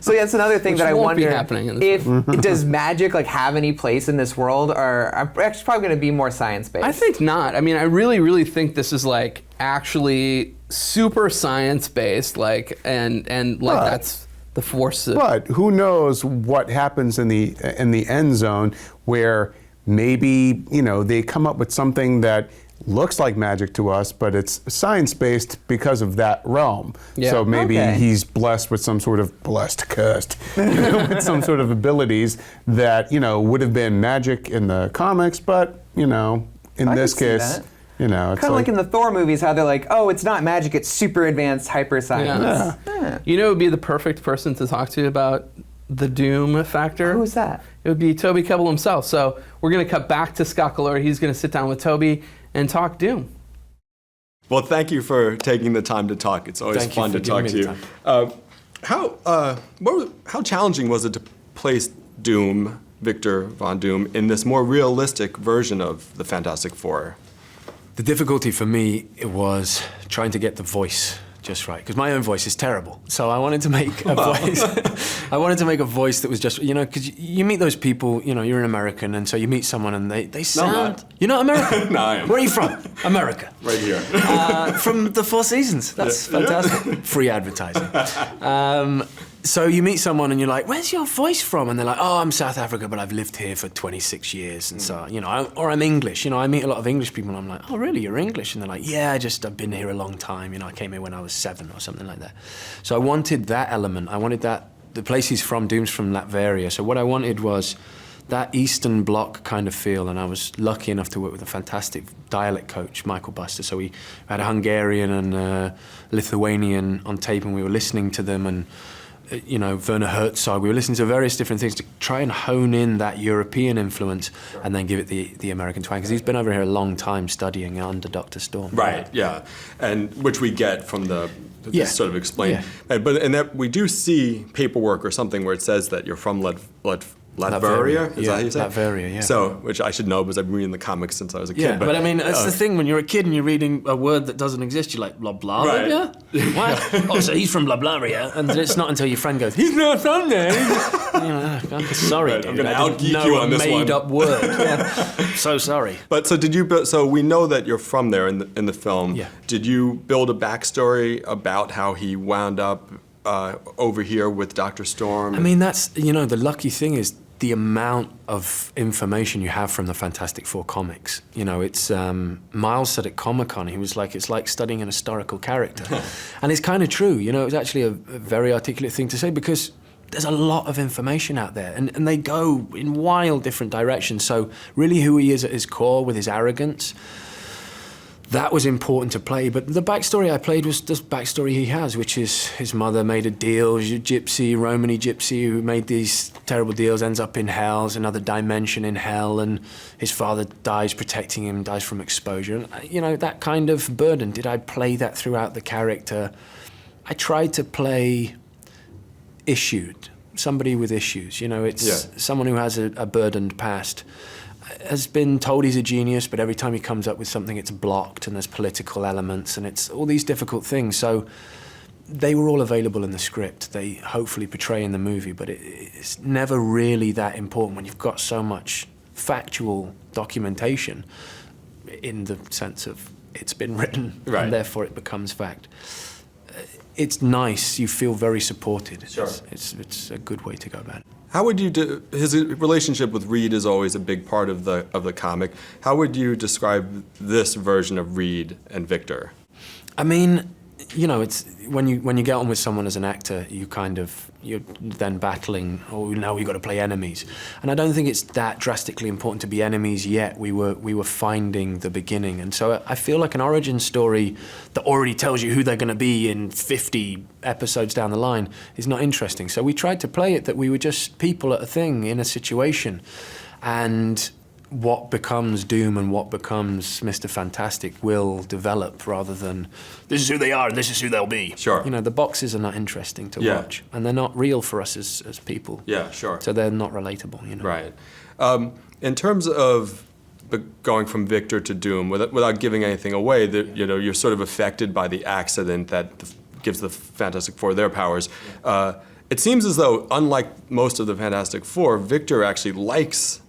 so yeah, it's another thing Which that I won't be wonder happening in this if does magic like have any place in this world, or I'm actually probably going to be more science based. I think not. I mean, I really, really think this is like actually super science based, and that's the force. But who knows what happens in the end zone where maybe they come up with something that looks like magic to us, but it's science-based because of that realm. Yeah. So maybe he's blessed with some sort of cursed, with some sort of abilities that would have been magic in the comics, but in this case, it's kind of like in the Thor movies, how they're like, oh, it's not magic, it's super advanced hyper science. Yeah. Who would be the perfect person to talk to about the Doom factor? Who is that? It would be Toby Kebbell himself. So we're going to cut back to Scott Galore. He's going to sit down with Toby and talk Doom. Well, thank you for taking the time to talk. It's always fun to talk to you. How challenging was it to place Doom, Victor Von Doom, in this more realistic version of the Fantastic Four? The difficulty for me was trying to get the voice just right, because my own voice is terrible. So I wanted to make a voice. I wanted to make a voice that was just, because you meet those people, you're an American, and so you meet someone and they sound. No, I'm not. You're not American? No, I am. Where are you from? America. Right here. From the Four Seasons. That's fantastic. Free advertising. So you meet someone and you're like, where's your voice from? And they're like, oh, I'm South Africa, but I've lived here for 26 years. And so, or I'm English. I meet a lot of English people and I'm like, oh, really, you're English? And they're like, yeah, I've been here a long time. I came here when I was 7 or something like that. So I wanted that element. I wanted that, the place he's from, Doom's from Latveria. So what I wanted was that Eastern Bloc kind of feel, and I was lucky enough to work with a fantastic dialect coach, Michael Buster. So we had a Hungarian and a Lithuanian on tape, and we were listening to them, and Werner Herzog. We were listening to various different things to try and hone in that European influence and then give it the American twang, because he's been over here a long time studying under Dr. Storm. Right, yeah, and which we get from the sort of explain. Yeah. But in that we do see paperwork or something where it says that you're from Latveria? Is that how you say it? Latveria, yeah. So, which I should know because I've been reading the comics since I was a kid. Yeah, but I mean, that's the thing, when you're a kid and you're reading a word that doesn't exist, you're like, blah, blah, Right. blah. What? Oh, so he's from Latveria, and it's not until your friend goes, he's not from there. I'm sorry, Right, dude. I'm gonna I out-geek didn't know you on a this one. made-up word. So sorry. But so we know that you're from there in the film. Yeah. Did you build a backstory about how he wound up over here with Dr. Storm? I mean, that's, the lucky thing is the amount of information you have from the Fantastic Four comics. It's, Miles said at Comic-Con, he was like, it's like studying an historical character. And it's kind of true, it's actually a very articulate thing to say, because there's a lot of information out there, and they go in wild different directions. So really who he is at his core, with his arrogance, that was important to play. But the backstory I played was the backstory he has, which is his mother made a deal, she's a gypsy, Romany gypsy, who made these terrible deals, ends up in hell, there's another dimension in hell, and his father dies protecting him, dies from exposure. And, you know, that kind of burden. Did I play that throughout the character? I tried to play issued, somebody with issues. You know, it's someone who has a burdened past. Has been told he's a genius, but every time he comes up with something, it's blocked, and there's political elements, and it's all these difficult things. So they were all available in the script. They hopefully portray in the movie, but it's never really that important when you've got so much factual documentation in the sense of it's been written, and therefore it becomes fact. It's nice. You feel very supported. Sure. It's a good way to go about it. How would you his relationship with Reed is always a big part of the comic. How would you describe this version of Reed and Victor? I mean, you know, it's when you get on with someone as an actor, you're then battling. Oh, now we've got to play enemies, and I don't think it's that drastically important to be enemies yet. We were finding the beginning, and so I feel like an origin story that already tells you who they're going to be in 50 episodes down the line is not interesting. So we tried to play it that we were just people at a thing in a situation, and what becomes Doom and what becomes Mr. Fantastic will develop rather than this is who they are and this is who they'll be. Sure. You know, the boxes are not interesting to watch, and they're not real for us as people. Yeah, sure. So they're not relatable, you know. Right. In terms of going from Victor to Doom, without giving anything away, that you know you're sort of affected by the accident that gives the Fantastic Four their powers. It seems as though, unlike most of the Fantastic Four, Victor actually likes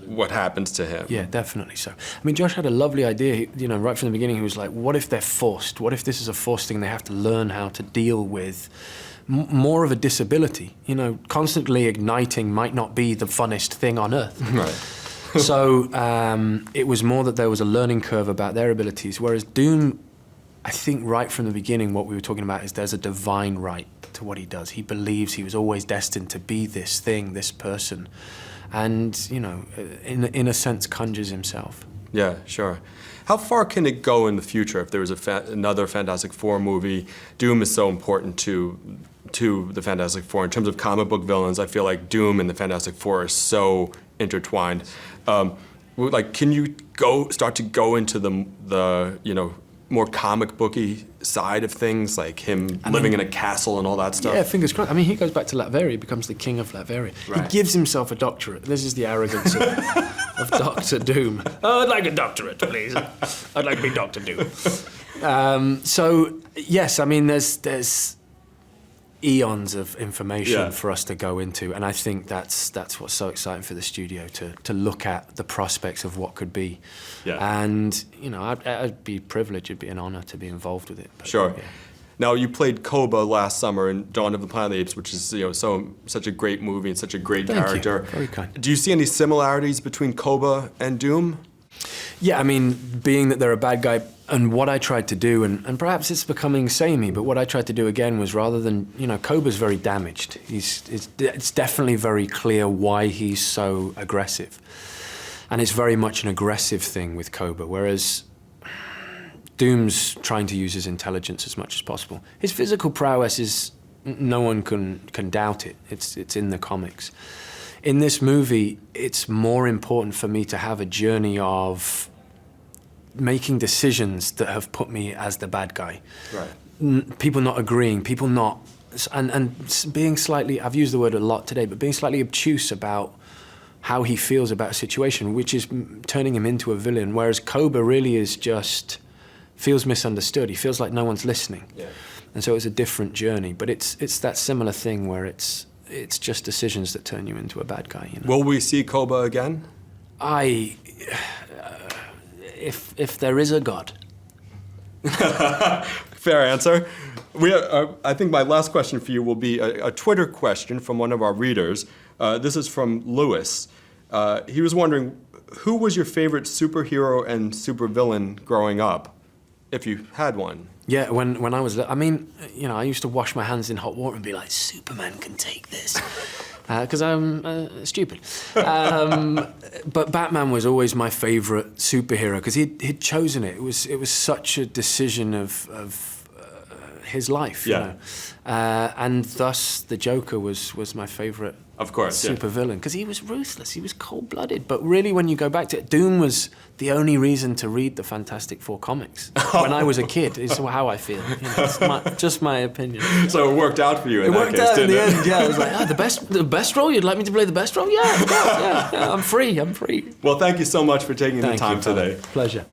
what happens to him. Yeah, definitely so. I mean, Josh had a lovely idea, you know, right from the beginning. He was like, what if they're forced? What if this is a forced thing they have to learn how to deal with? More of a disability. You know, constantly igniting might not be the funnest thing on earth. Right. So it was more that there was a learning curve about their abilities, whereas Doom, I think right from the beginning what we were talking about is there's a divine right to what he does. He believes he was always destined to be this thing, this person. And, you know, in a sense, conjures himself. Yeah, sure. How far can it go in the future if there was another Fantastic Four movie? Doom is so important to the Fantastic Four. In terms of comic book villains, I feel like Doom and the Fantastic Four are so intertwined. Like, can you start to go into the you know, more comic booky side of things, like him living in a castle and all that stuff? Yeah, fingers crossed. I mean, he goes back to Latveria, becomes the king of Latveria. Right. He gives himself a doctorate. This is the arrogance of Dr. Doom. Oh, I'd like a doctorate, please. I'd like to be Dr. Doom. So, yes, I mean, there's eons of information for us to go into, and I think that's what's so exciting for the studio, to look at the prospects of what could be. Yeah. And, you know, I'd be privileged, it'd be an honor to be involved with it. But, sure. Yeah. Now, you played Koba last summer in Dawn of the Planet of the Apes, which is, you know, such a great movie and such a great character. Thank you. Very kind. Do you see any similarities between Koba and Doom? Yeah, I mean, being that they're a bad guy, and what I tried to do, and perhaps it's becoming samey, but what I tried to do again was, rather than, you know, Koba's very damaged. It's definitely very clear why he's so aggressive. And it's very much an aggressive thing with Koba, whereas Doom's trying to use his intelligence as much as possible. His physical prowess is, no one can doubt it. It's in the comics. In this movie, it's more important for me to have a journey of making decisions that have put me as the bad guy. Right. People not agreeing, people not, and being slightly, I've used the word a lot today, but being slightly obtuse about how he feels about a situation, which is turning him into a villain, whereas Koba really is just, feels misunderstood. He feels like no one's listening. Yeah. And so it's a different journey, but it's that similar thing where it's just decisions that turn you into a bad guy. You know? Will we see Koba again? If there is a God. Fair answer. I think my last question for you will be a Twitter question from one of our readers. This is from Lewis. He was wondering, who was your favorite superhero and supervillain growing up, if you had one? Yeah, when I was, I mean, you know, I used to wash my hands in hot water and be like, Superman can take this. because I'm stupid. But Batman was always my favourite superhero because he'd chosen it. It was such a decision of his life, you know. And thus the Joker was my favourite. Of course, super villain, because he was ruthless, he was cold-blooded. But really, when you go back to it, Doom was the only reason to read the Fantastic Four comics when I was a kid. Is how I feel. You know, it's just my opinion. So it worked out for you in that case, didn't it? It worked out in the end. Yeah, I was like, the best role. You'd like me to play the best role? Yeah, of course. Yeah, I'm free. Well, thank you so much for taking the time today. Pleasure.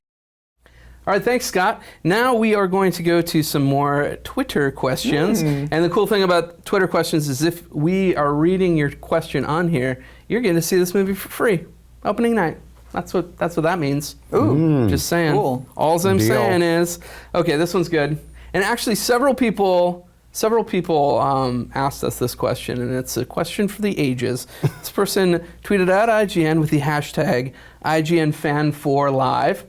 All right, thanks, Scott. Now we are going to go to some more Twitter questions. And the cool thing about Twitter questions is if we are reading your question on here, you're going to see this movie for free. Opening night. That's what that means. Ooh. Just saying. Cool. All I'm saying is, okay, this one's good. And actually, several people asked us this question, and it's a question for the ages. This person tweeted at IGN with the hashtag IGNFan4Live,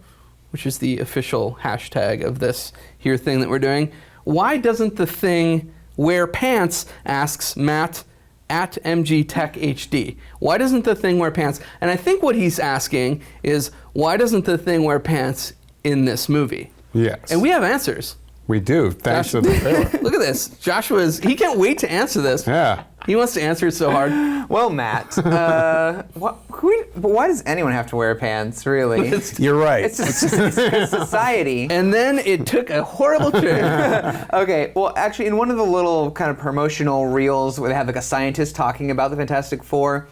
which is the official hashtag of this here thing that we're doing. Why doesn't the thing wear pants, asks Matt at MGTechHD. Why doesn't the thing wear pants? And I think what he's asking is, why doesn't the thing wear pants in this movie? Yes. And we have answers. We do, thanks to the trailer. Look at this. He can't wait to answer this. Yeah. He wants to answer it so hard. Well, Matt, but why does anyone have to wear pants, really? You're right. It's society. And then it took a horrible turn. Okay, well, actually, in one of the little kind of promotional reels where they have like a scientist talking about the Fantastic Four,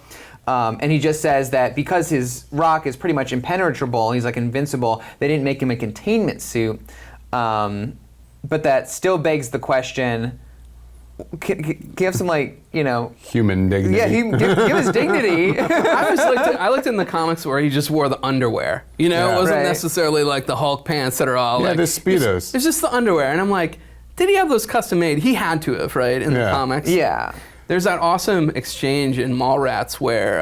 and he just says that because his rock is pretty much impenetrable, he's like invincible, they didn't make him a containment suit. But that still begs the question, can you have some, like, you know... Human dignity. Yeah, give us dignity. I looked in the comics where he just wore the underwear. You know, Yeah. it wasn't Right. necessarily like the Hulk pants that are all like... the Speedos. It's just the underwear. And I'm like, did he have those custom made? He had to have, right, in the comics? Yeah. There's that awesome exchange in Mallrats where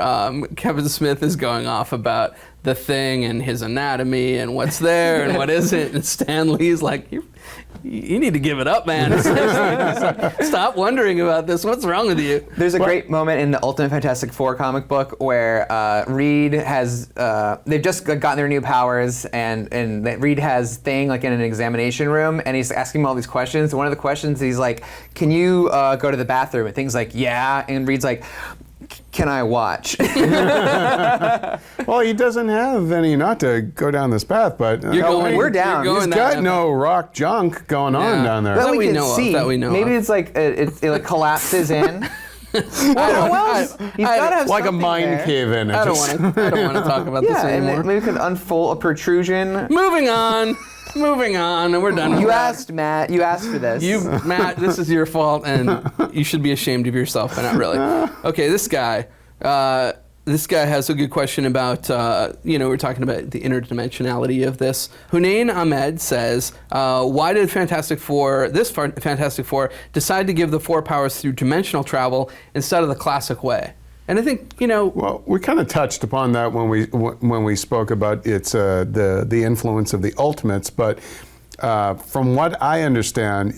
Kevin Smith is going off about the Thing and his anatomy and what's there and what isn't. And Stan Lee's like, you need to give it up, man. Stop wondering about this. What's wrong with you? There's a great moment in the Ultimate Fantastic Four comic book where Reed has, they've just gotten their new powers, and Reed has Thing like in an examination room, and he's asking him all these questions. And one of the questions, he's like, can you go to the bathroom? And Thing's like, yeah. And Reed's like, can I watch? Well, he doesn't have any, not to go down this path, but we're down. He's got no rock junk going on down there. That we can know see. That we know Maybe of. it's like it like collapses in. He's got to have like a something mine there. cave in. I don't want to talk about this Yeah, anymore. and maybe it could unfold a protrusion. Moving on, and we're done with You that. asked, Matt. You asked for this. Matt, this is your fault, and you should be ashamed of yourself, but not really. Okay, this guy has a good question about, we're talking about the interdimensionality of this. Hunain Ahmed says, why did Fantastic Four decide to give the four powers through dimensional travel instead of the classic way? And I think, Well, we kind of touched upon that when we spoke about its the influence of the Ultimates, but from what I understand,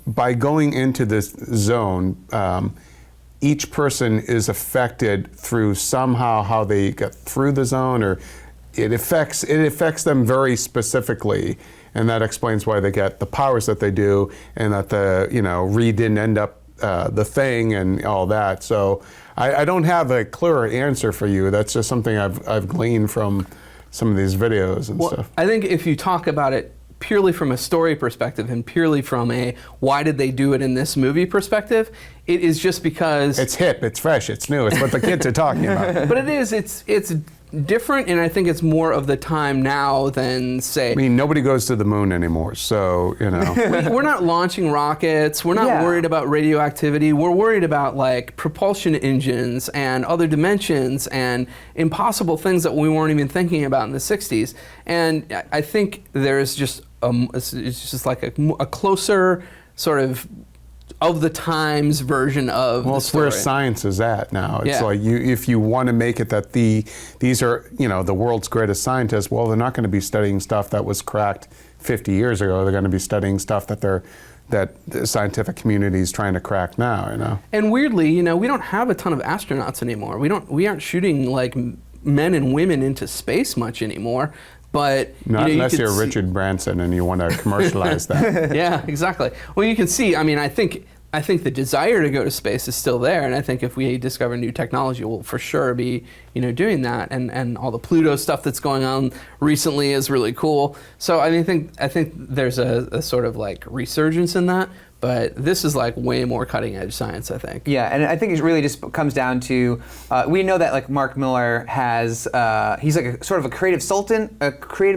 by going into this zone, each person is affected through somehow how they get through the zone, or it affects them very specifically, and that explains why they get the powers that they do, and that Reed didn't end up the Thing and all that. So I don't have a clearer answer for you. That's just something I've gleaned from some of these videos and stuff. I think if you talk about it purely from a story perspective and purely from a why did they do it in this movie perspective, it is just because it's hip, it's fresh, it's new, it's what the kids are talking about. But it's different, and I think it's more of the time now than, say... I mean, nobody goes to the moon anymore, so, We're not launching rockets, we're not worried about radioactivity, we're worried about, like, propulsion engines and other dimensions and impossible things that we weren't even thinking about in the 60s. And I think there's just, it's just like a closer sort of the times version of the it's story. where science is at now. It's Yeah. like if you want to make it that these are the world's greatest scientists, well, they're not going to be studying stuff that was cracked 50 years ago. They're going to be studying stuff that the scientific community is trying to crack now, you know. And weirdly, you know, we don't have a ton of astronauts anymore. We aren't shooting like men and women into space much anymore. But not you know, unless you're Richard Branson and you want to commercialize that. Yeah, exactly. Well, you can see. I mean, I think the desire to go to space is still there, and I think if we discover new technology, we'll for sure be, you know, doing that. And all the Pluto stuff that's going on recently is really cool. So I think there's a sort of like resurgence in that. But this is like way more cutting edge science, I think. Yeah, and I think it really just comes down to, we know that like Mark Miller has, he's like a sort of a creative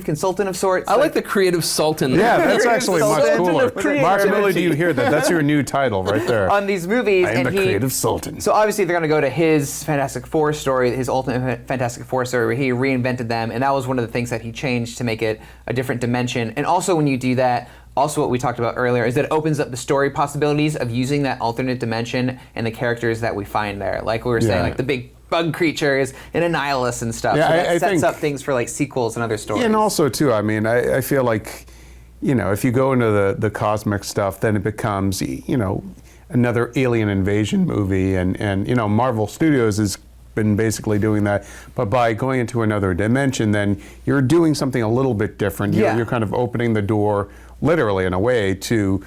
consultant of sorts. I like the creative sultan. Yeah, that's actually much cooler. Mark Miller, do you hear that? That's your new title right there. On these movies. I am the creative sultan. So obviously they're going to go to his Fantastic Four story, his ultimate Fantastic Four story, where he reinvented them, and that was one of the things that he changed to make it a different dimension. And also when you do that, also what we talked about earlier is that it opens up the story possibilities of using that alternate dimension and the characters that we find there. Like we were saying, like the big bug creatures and Annihilus and stuff. Yeah, so that I sets think, up things for like sequels and other stories. Yeah, and also too, I mean, I feel like, you know, if you go into the cosmic stuff, then it becomes, you know, another alien invasion movie, and you know, Marvel Studios has been basically doing that, but by going into another dimension, then you're doing something a little bit different. You're kind of opening the door, literally in a way, to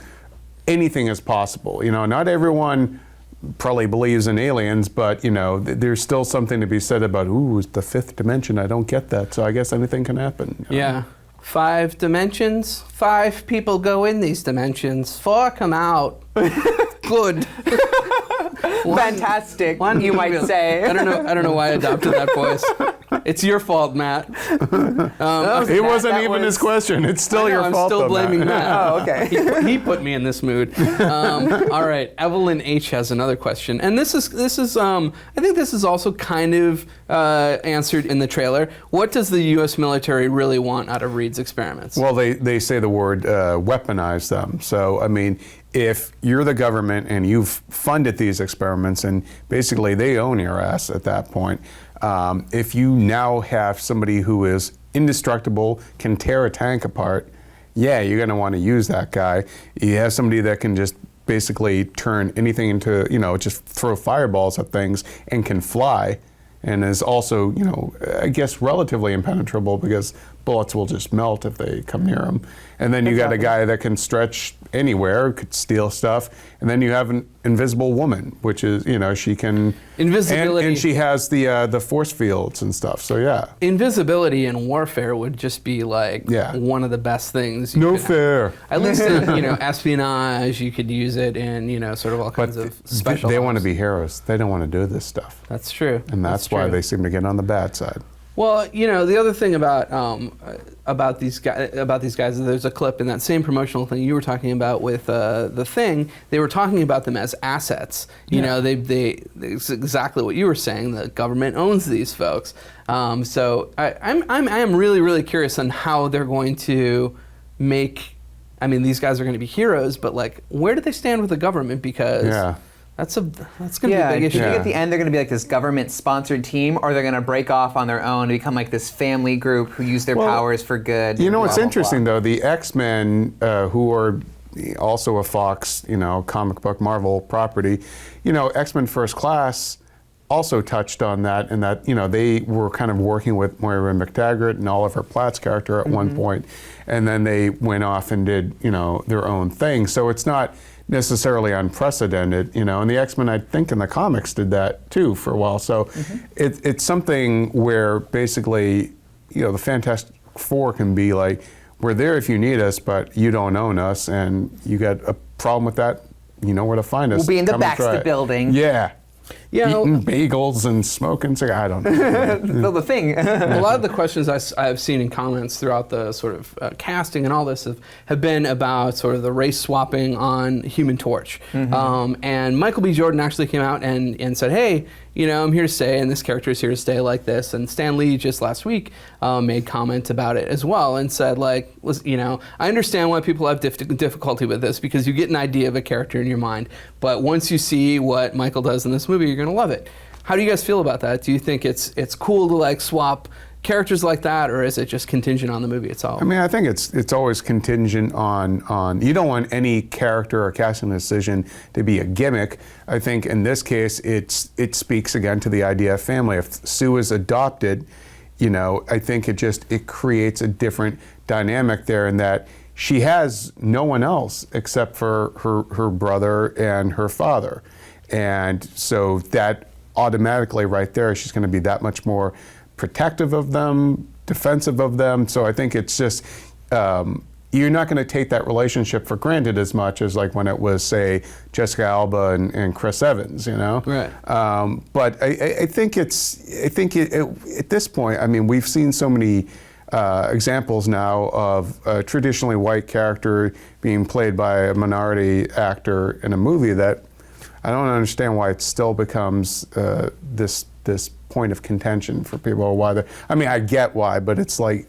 anything is possible. You know, not everyone probably believes in aliens, but you know, there's still something to be said about, ooh, it's the fifth dimension. I don't get that, so I guess anything can happen. You know? Yeah. 5 dimensions, 5 people go in these dimensions, 4 come out. Good. Fantastic, you might say. I don't know why I adopted that voice. It's your fault, Matt. It wasn't even his question. It's still your fault. I'm still blaming Matt. Oh, okay. He put me in this mood. All right, Evelyn H has another question, and this is I think this is also kind of answered in the trailer. What does the U.S. military really want out of Reed's experiments? Well, they say the word weaponize them. So I mean, if you're the government and you've funded these experiments and basically they own your ass at that point, if you now have somebody who is indestructible, can tear a tank apart, yeah, you're going to want to use that guy. You have somebody that can just basically turn anything into, you know, just throw fireballs at things and can fly, and is also, you know, I guess relatively impenetrable because bullets will just melt if they come near him. And then you got a guy that can stretch anywhere, could steal stuff. And then you have an invisible woman, which is, you know, she can... Invisibility. And she has the force fields and stuff, so yeah. Invisibility in warfare would just be like one of the best things. No fair. At least in, you know, espionage, you could use it in, you know, sort of all kinds of special... They want to be heroes. They don't want to do this stuff. That's true. And that's why they seem to get on the bad side. Well, you know, the other thing about these guys, there's a clip in that same promotional thing you were talking about with The Thing. They were talking about them as assets. You know, it's exactly what you were saying. The government owns these folks. So I am really, really curious on how they're going to make. I mean, these guys are going to be heroes, but like, where do they stand with the government? Because that's going to be a big issue. Do you think at the end they're going to be like this government-sponsored team, or they're going to break off on their own and become like this family group who use their powers for good? You know what's interesting though? The X-Men, who are also a Fox, you know, comic book Marvel property, you know, X-Men First Class also touched on that, and that, you know, they were kind of working with Moira McTaggart and Oliver Platt's character at one point, and then they went off and did, you know, their own thing. So it's not necessarily unprecedented, you know, and the X-Men, I think, in the comics did that too for a while. So it's something where basically, you know, the Fantastic Four can be like, we're there if you need us, but you don't own us, and you got a problem with that, you know where to find us. We'll be in the Baxter building. Yeah. Yeah, eating bagels and smoking cigarettes. I don't know. Well, the thing. A lot of the questions I've seen in comments throughout the sort of casting and all this have been about sort of the race swapping on Human Torch. And Michael B. Jordan actually came out and said, hey, you know, I'm here to stay, and this character is here to stay like this. And Stan Lee just last week made comment about it as well and said, like, you know, I understand why people have difficulty with this because you get an idea of a character in your mind, but once you see what Michael does in this movie, you're going to love it. How do you guys feel about that? Do you think it's cool to like swap characters like that, or is it just contingent on the movie itself? I mean, I think it's always contingent on you don't want any character or casting decision to be a gimmick. I think in this case, it speaks again to the idea of family. If Sue is adopted, I think it creates a different dynamic there in that she has no one else except for her brother and her father. And so that automatically right there, she's going to be that much more protective of them, defensive of them. So I think it's just, you're not going to take that relationship for granted as much as like when it was, say, Jessica Alba and Chris Evans, Right. But I think at this point, I mean, we've seen so many examples now of a traditionally white character being played by a minority actor in a movie that I don't understand why it still becomes this point of contention for people, or why I mean, I get why, but it's like,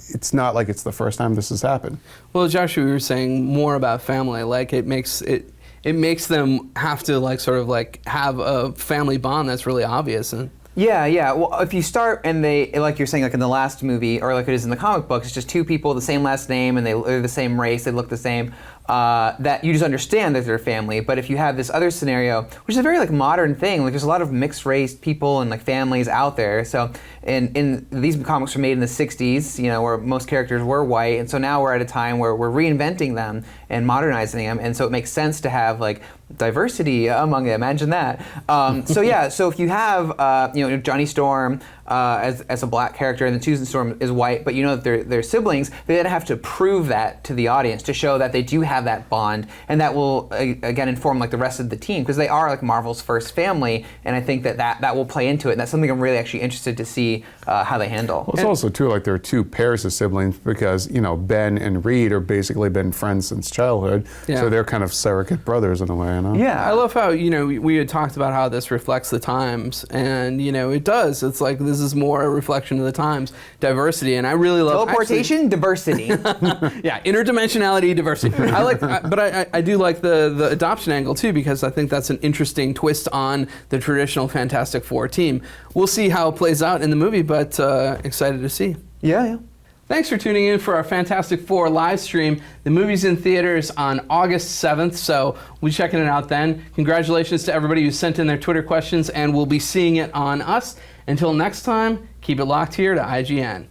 it's not like it's the first time this has happened. Well, Joshua, you were saying more about family. Like it makes them have to like sort of like have a family bond that's really obvious. And Yeah. Well, if you start and they, like you're saying, like in the last movie, or like it is in the comic books, it's just two people, the same last name, and they're the same race, they look the same. That you just understand that they're family. But if you have this other scenario, which is a very like modern thing, like there's a lot of mixed race people and like families out there. So in these comics were made in the 60s, where most characters were white, and so now we're at a time where we're reinventing them and modernizing them, and so it makes sense to have like diversity among them. Imagine that. So if you have Johnny Storm as a black character, and then Susan Storm is white, but that they're siblings, they then have to prove that to the audience to show that they do have that bond, and that will again inform like the rest of the team, because they are like Marvel's first family, and I think that will play into it, and that's something I'm really actually interested to see how they handle. Well, it's also too like there are two pairs of siblings, because Ben and Reed are basically been friends since childhood, so they're kind of surrogate brothers in a way. Yeah, I love how we had talked about how this reflects the times, and it does. It's like this is more a reflection of the times, diversity, and I really love teleportation, diversity. Yeah, interdimensionality, diversity. I do like the adoption angle too, because I think that's an interesting twist on the traditional Fantastic Four team. We'll see how it plays out in the movie, but excited to see. Yeah. Thanks for tuning in for our Fantastic Four live stream. The movie's in theaters on August 7th, so we'll be checking it out then. Congratulations to everybody who sent in their Twitter questions, and we'll be seeing it on us. Until next time, keep it locked here to IGN.